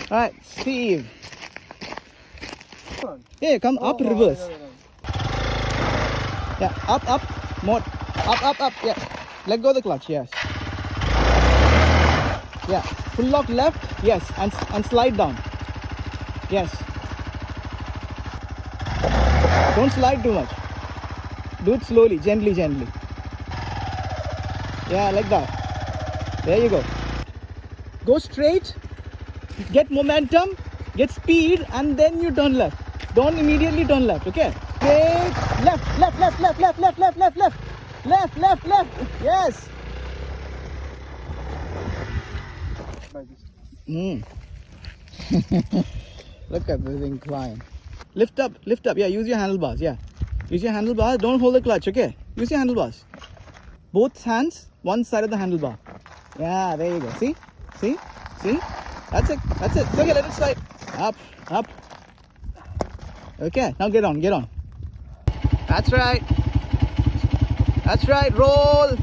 Alright, Steve. Hey, come up, reverse. Yeah, up, more. Up, yeah. Let go of the clutch, yes. Yeah, full lock left, yes, and slide down. Yes. Don't slide too much. Do it slowly, gently. Yeah, like that. There you go. Go straight, get momentum, get speed, and then you turn left. Don't immediately turn left, okay? Straight, left. Yes. Look at this incline. Lift up. Yeah, use your handlebars. Yeah. Use your handlebars. Don't hold the clutch, okay? Use your handlebars. Both hands, one side of the handlebar. Yeah, there you go. See? That's it. Okay, let it slide. Up. Okay, now get on. That's right. Roll.